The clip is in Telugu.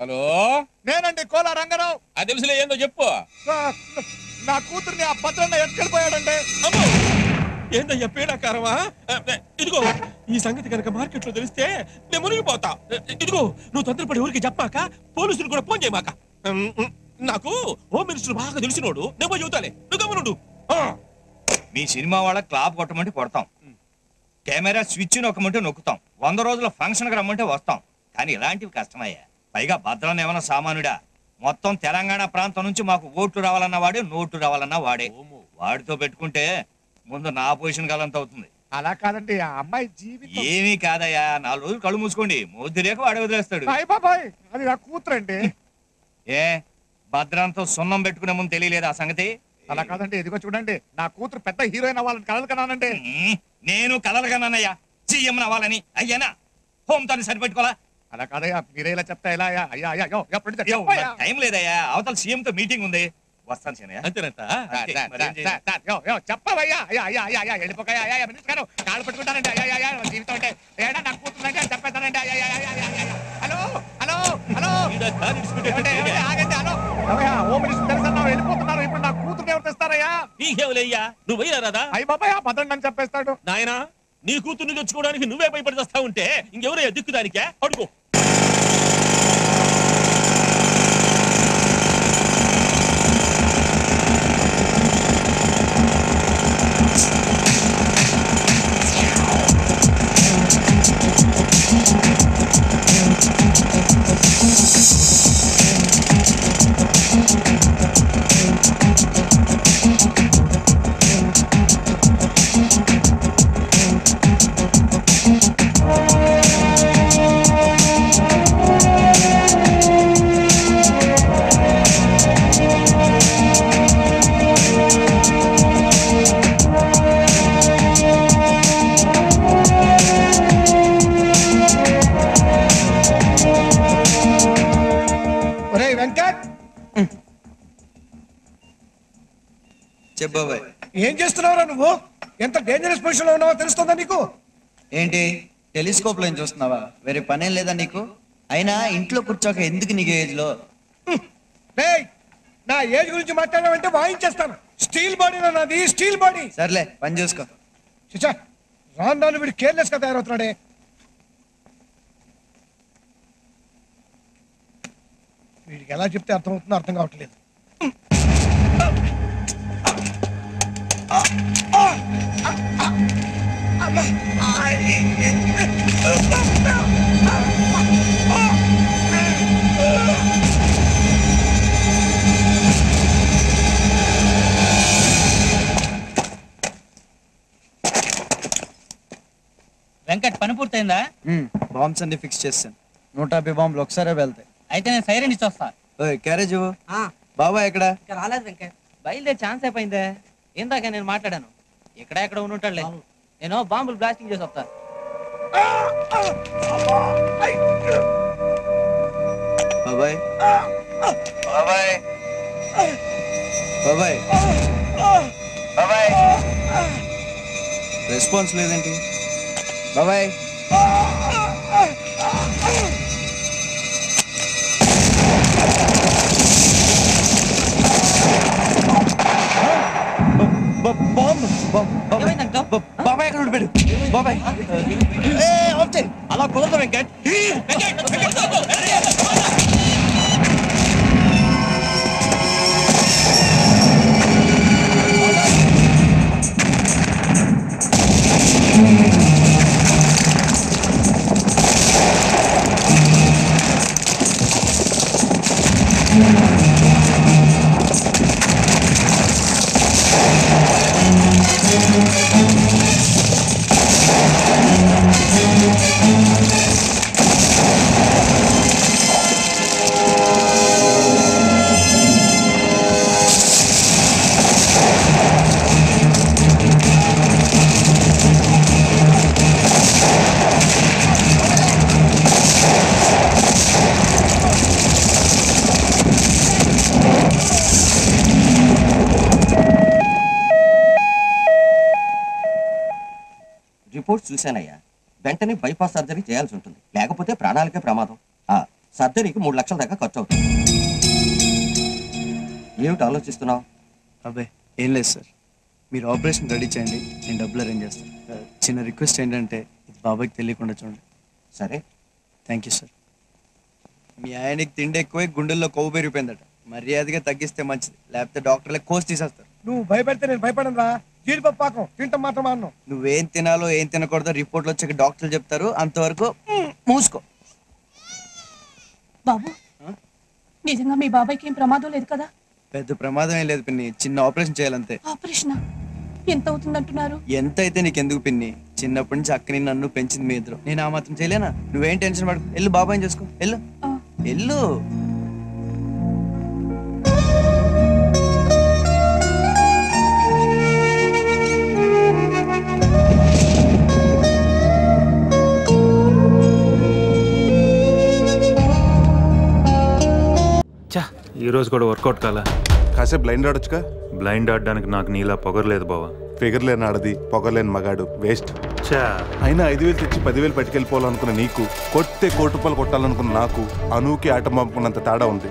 హలో, నేనండి కోలా రంగారావు. అది తెలుసులే, ఏందో చెప్పు. నా కూతుర్ని ఆ భద్రన్న ఎత్తుకెళ్ళిపోయాడండి. ఏందయ్యా పీడాకారమా? ఇదిగో, ఈ సంగతి కనుక మార్కెట్ లో తెలిస్తే నేను మునిగిపోతా. ఇదిగో, నువ్వు తొందరపడి ఊరికి చెప్పాక పోలీసులు కూడా ఫోన్ చేయమాక. నాకు హోమ్ మినిస్టర్ బాగా తెలిసినోడు, నేను పోయి చెబుతాలే, నువ్వు గమనుండు. మీ సినిమా వాళ్ళ క్లాప్ కొట్టమంటే కొడతాం, కెమెరా స్విచ్ నొక్కమంటే నొక్కుతాం, 100 రోజుల ఫంక్షన్కి రమ్మంటే వస్తాం. కానీ ఇలాంటివి కష్టమయ్యా. పైగా భద్రాన్ని ఏమన్నా సామానుడా? మొత్తం తెలంగాణ ప్రాంతం నుంచి మాకు ఓట్లు రావాలన్నా వాడే, నోట్లు రావాలన్నా వాడే. వాడితో పెట్టుకుంటే ముందు నా పొజిషన్ గలంత అవుతుంది. అలా కాదండి, ఆ అమ్మాయి జీవితం ఏమీ కాదయ్యా, 4 రోజులు కళ్ళు మూసుకోండి, మొద్దు రేఖ వాడు వదిలేస్తాడు. బాబాయ్, అది నా కూతురండి. ఏ భద్రంతో సున్నం పెట్టుకునే ముందు తెలియలేదు ఆ సంగతి? అలా కాదండి, ఇదిగో చూడండి, నా కూతురు పెద్ద హీరోయిన్ అవ్వాలని కలలు కన్నానండి. నేను కలలుగానన్నయ్యా, సీఎం అవ్వాలని. అయ్యానా హోమ్ తాను సరిపెట్టుకోవాలా? అలా కాదయ్యా, మీరే ఇలా చెప్తా ఎలా? అయ్యా అయ్యా టైం లేదయ్యా, అవతల సీఎం తో మీటింగ్ ఉంది, వస్తాను శనయ్య. అంతేనంట. చెప్పవయ్యా. అయ్యా అయ్యా అయ్యా అయ్యా వెళ్ళిపోయా. అయ్యా మినిస్టర్ గారు కాళ్ళు పెట్టుకుంటానండి. అయ్యా అయ్యా జీవితం అంటే ఏడా నాకు కూతుందంటే అని చెప్పేస్తానండి. అయ్యా అయ్యా అయ్యా. హలో హలో హలో, ఆగండి. హలో హోమ్ మినిస్టర్ తెలుసన్నా వెళ్ళిపోతున్నారు. ఇప్పుడు నా కూతురు ఎవరు తెస్తారయ్యా? నీకేవులయ్యా, నువ్వు పోయినా రాదా? అయ్యి బాబాయ్, భద్రండి అని చెప్పేస్తాడు. నాయనా, నీ కూతుర్ని తెచ్చుకోవడానికి నువ్వే భయపడి వస్తా ఉంటే ఇంకెవరయ్యా దిక్కుదానికే? అడుగు. చెప్పబాయ్, ఏం చేస్తున్నావురా నువ్వు? ఎంత డేంజరస్ పొజిషన్ లో ఉన్నావో తెలుస్తుందా నీకు? ఏంటి టెలిస్కోప్ లో చూస్తున్నావా? వేరే పనేం లేదా నీకు? అయినా ఇంట్లో కూర్చోక ఎందుకు నీకు ఏజ్ లో? నా ఏజ్ గురించి మాట్లాడావంటే వాయించేస్తాను. స్టీల్ బాడీ నాది, స్టీల్ బాడీ. సర్లే పని చూసుకో. చిచ్చా, రాను వీడు కేర్లెస్ గా తయారవుతున్నాడే. వీడికి ఎలా చెప్తే అర్థమవుతుందో అర్థం కావట్లేదు. వెంకట్, పని పూర్తయిందా? బాంబ్స్ అన్ని ఫిక్స్ చేస్తాను. 150 బాంబులు ఒకసారే వెళ్తాయి. అయితే నేను సైరన్ ఇచ్చి వస్తా. క్యారేజ్ ఇవ్వు. బాబా ఎక్కడ? రాలేదు వెంకట్, బయలుదేరి ఛాన్స్ అయిపోయిందే. ఇందాక నేను మాట్లాడాను, ఎక్కడ ఉండుంటాడులే. నేను బాంబులు బ్లాస్టింగ్ చేసి వస్తా. బాబాయ్ బాబాయ్ బాబాయ్ బాబాయ్, రెస్పాన్స్ లేదేంటి బాబాయ్? బాబాయ్ ఎక్కడ ఉండిపోయాడు? బాబాయ్ అలా కుదరదు వెంకట్. రిపోర్ట్స్ చూశానయ్యా, వెంటనే బైపాస్ సర్జరీ చేయాల్సి ఉంటుంది, లేకపోతే ప్రాణాలకే ప్రమాదం. సర్జరీకి 3 లక్షల దాకా ఖర్చు అవుతుంది. ఏమిటి ఆలోచిస్తున్నావు? అబ్బాయి ఏం లేదు సార్, మీరు ఆపరేషన్ రెడీ చేయండి, నేను డబ్బులు అరేంజ్ చేస్తాను. చిన్న రిక్వెస్ట్ ఏంటంటే ఇది బాబాయ్కి తెలియకుండా చూడండి. సరే. Thank you sir. మీ ఆయనకి తిండి ఎక్కువై గుండెల్లో కొవ్వు పెరిగిపోయిందట, మర్యాదగా తగ్గిస్తే మంచిది, లేకపోతే డాక్టర్లే కోసి తీసేస్తారు. నువ్వు భయపెడితే నేను భయపడను రా. జీడిపప్పు పాకం తింటాం మాత్రం అన్నావు. నువ్వేం తినాలో ఏం తినకూడదో రిపోర్ట్లు వచ్చాక డాక్టర్లు చెప్తారు, అంతవరకు మూసుకో. బాబు, నిజంగా మీ బాబాయ్కి ఏం ప్రమాదం లేదు కదా? పెద్ద ప్రమాదం ఏం లేదు పిన్ని, చిన్న ఆపరేషన్ చేయాలంతే. ఆపరేషన్ ఎంత అవుతుందంటున్నారు? ఎంత అయితే నీకెందుకు పిన్ని, చిన్నప్పటి నుంచి అక్కని నన్ను పెంచింది మీ ఇద్దరు, నేను ఆ మాత్రం చేయలేనా? నువ్వేం టెన్షన్ పడకు, వెళ్ళు బాబాయ్ని చూసుకో, వెళ్ళు వెళ్ళు. ఈ రోజు కూడా వర్కౌట్ కాలా. కాసేపు బ్లైండ్ ఆడొచ్చుగా. బ్లైండ్ ఆడడానికి నాకు నీలా పొగరలేదు బావా. ఫిగర్ లేని ఆడది, పొగర్లేని మగాడు వేస్ట్. అయినా 5,000 తెచ్చి 10,000 పట్టుకెళ్ళిపోవాలనుకున్న నీకు, కొట్టే ₹1 కోటి కొట్టాలనుకున్న నాకు, అనూకి ఆట పంపుకున్నంత తేడా ఉంది.